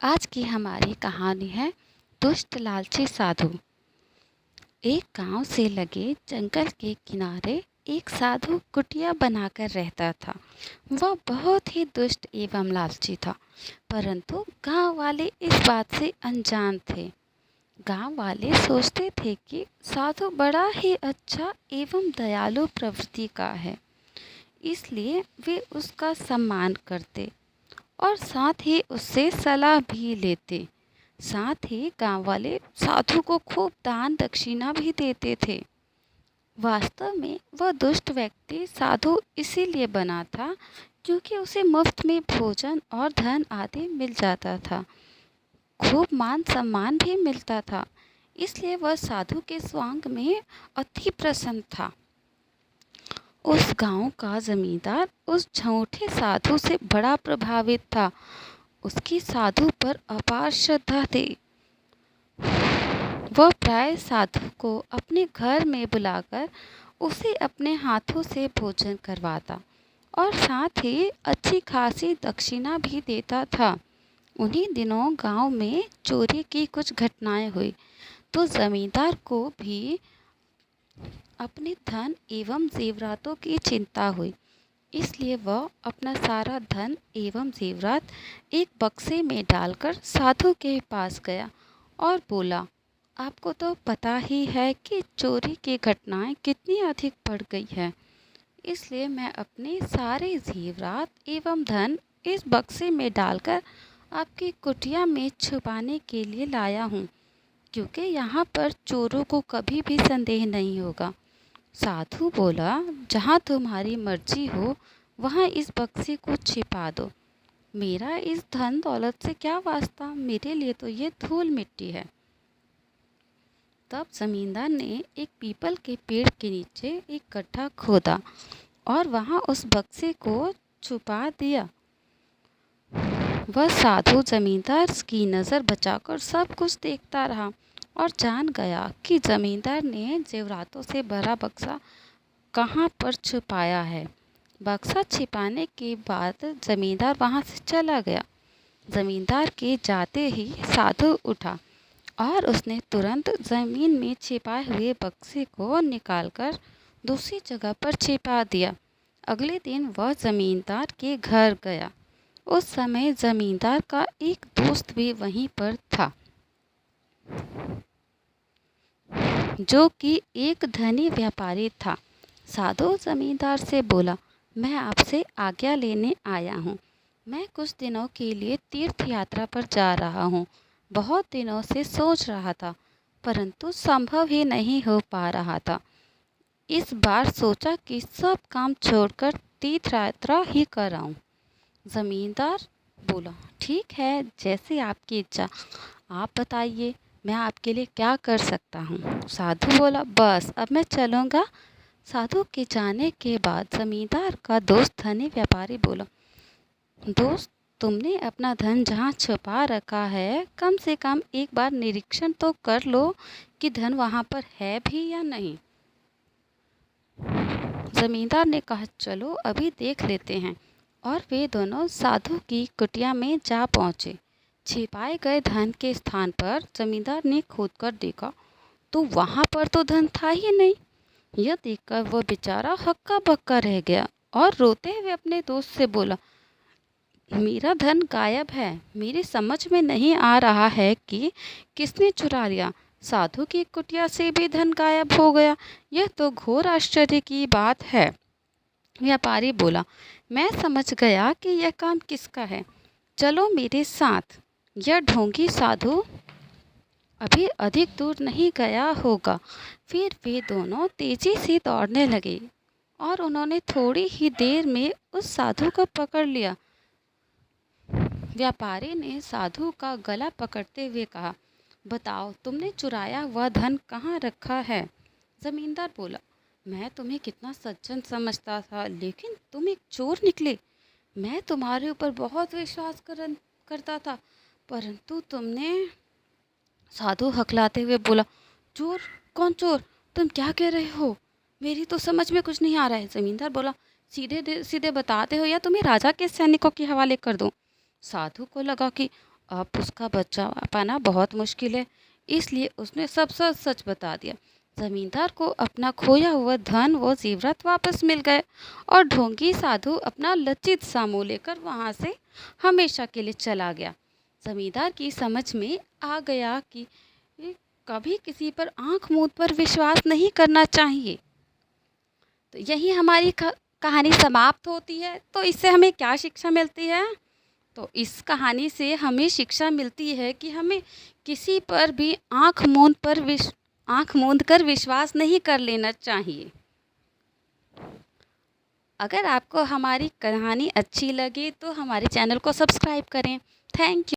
आज की हमारी कहानी है दुष्ट लालची साधु। एक गांव से लगे जंगल के किनारे एक साधु कुटिया बनाकर रहता था। वह बहुत ही दुष्ट एवं लालची था, परंतु गांव वाले इस बात से अनजान थे। गांव वाले सोचते थे कि साधु बड़ा ही अच्छा एवं दयालु प्रवृत्ति का है, इसलिए वे उसका सम्मान करते और साथ ही उससे सलाह भी लेते। साथ ही गांव वाले साधु को खूब दान दक्षिणा भी देते थे। वास्तव में वह दुष्ट व्यक्ति साधु इसीलिए बना था क्योंकि उसे मुफ्त में भोजन और धन आदि मिल जाता था। खूब मान सम्मान भी मिलता था, इसलिए वह साधु के स्वांग में अति प्रसन्न था। उस गांव का जमींदार उस झूठे साधु से बड़ा प्रभावित था। उसकी साधु पर अपार श्रद्धा थी। वह प्राय साधु को अपने घर में बुलाकर उसे अपने हाथों से भोजन करवाता और साथ ही अच्छी खासी दक्षिणा भी देता था। उन्हीं दिनों गांव में चोरी की कुछ घटनाएं हुई, तो जमींदार को भी अपने धन एवं जेवरातों की चिंता हुई। इसलिए वह अपना सारा धन एवं जेवरात एक बक्से में डालकर साधु के पास गया और बोला, आपको तो पता ही है कि चोरी की घटनाएं कितनी अधिक बढ़ गई है, इसलिए मैं अपने सारे जेवरात एवं धन इस बक्से में डालकर आपकी कुटिया में छुपाने के लिए लाया हूँ, क्योंकि यहाँ पर चोरों को कभी भी संदेह नहीं होगा। साधु बोला, जहाँ तुम्हारी मर्जी हो वहाँ इस बक्से को छिपा दो। मेरा इस धन दौलत से क्या वास्ता, मेरे लिए तो ये धूल मिट्टी है। तब जमींदार ने एक पीपल के पेड़ के नीचे एक गड्ढा खोदा और वहाँ उस बक्से को छुपा दिया। वह साधु जमींदार की नज़र बचाकर सब कुछ देखता रहा और जान गया कि जमींदार ने जेवरातों से भरा बक्सा कहाँ पर छुपाया है। बक्सा छिपाने के बाद जमींदार वहाँ से चला गया। जमींदार के जाते ही साधु उठा और उसने तुरंत ज़मीन में छिपाए हुए बक्से को निकालकर दूसरी जगह पर छिपा दिया। अगले दिन वह जमींदार के घर गया। उस समय जमींदार का एक दोस्त भी वहीं पर था, जो कि एक धनी व्यापारी था। साधु जमींदार से बोला, मैं आपसे आज्ञा लेने आया हूँ। मैं कुछ दिनों के लिए तीर्थ यात्रा पर जा रहा हूँ। बहुत दिनों से सोच रहा था, परंतु संभव ही नहीं हो पा रहा था। इस बार सोचा कि सब काम छोड़कर तीर्थ यात्रा ही कर आऊँ। जमींदार बोला, ठीक है, जैसे आपकी इच्छा, आप बताइए मैं आपके लिए क्या कर सकता हूँ। साधु बोला, बस अब मैं चलूँगा। साधु के जाने के बाद जमींदार का दोस्त धनी व्यापारी बोला, दोस्त, तुमने अपना धन जहाँ छुपा रखा है, कम से कम एक बार निरीक्षण तो कर लो कि धन वहाँ पर है भी या नहीं। जमींदार ने कहा, चलो अभी देख लेते हैं। और वे दोनों साधु की कुटिया में जा पहुँचे। छिपाए गए धन के स्थान पर जमींदार ने खोदकर देखा तो वहाँ पर तो धन था ही नहीं। यह देखकर वह बेचारा हक्का बक्का रह गया और रोते हुए अपने दोस्त से बोला, मेरा धन गायब है। मेरी समझ में नहीं आ रहा है कि किसने चुरा लिया। साधु की कुटिया से भी धन गायब हो गया। यह तो घोर आश्चर्य की बात है। व्यापारी बोला, मैं समझ गया कि यह काम किसका है। चलो मेरे साथ। यह ढोंगी साधु अभी अधिक दूर नहीं गया होगा। फिर वे दोनों तेजी से दौड़ने लगे और उन्होंने थोड़ी ही देर में उस साधु को पकड़ लिया। व्यापारी ने साधु का गला पकड़ते हुए कहा, बताओ तुमने चुराया हुआ धन कहाँ रखा है। जमींदार बोला, मैं तुम्हें कितना सज्जन समझता था, लेकिन तुम एक चोर निकले। मैं तुम्हारे ऊपर बहुत विश्वास करता था, परंतु तुमने। साधु हकलाते हुए बोला, चोर? कौन चोर? तुम क्या कह रहे हो? मेरी तो समझ में कुछ नहीं आ रहा है। जमींदार बोला, सीधे सीधे बताते हो या तुम्हें राजा के सैनिकों के हवाले कर दूं। साधु को लगा कि अब उसका बच्चा पाना बहुत मुश्किल है, इसलिए उसने सब सच सच बता दिया। जमींदार को अपना खोया हुआ धन व जेवरात वापस मिल गए और ढोंगी साधु अपना लज्जित सा मुंह लेकर वहां से हमेशा के लिए चला गया। जमींदार की समझ में आ गया कि कभी किसी पर आंख मूंद पर विश्वास नहीं करना चाहिए। तो यही हमारी कहानी समाप्त होती है। तो इससे हमें क्या शिक्षा मिलती है? तो इस कहानी से हमें शिक्षा मिलती है कि हमें किसी पर भी आंख मूंद कर विश्वास नहीं कर लेना चाहिए। अगर आपको हमारी कहानी अच्छी लगे तो हमारे चैनल को सब्सक्राइब करें। Thank you.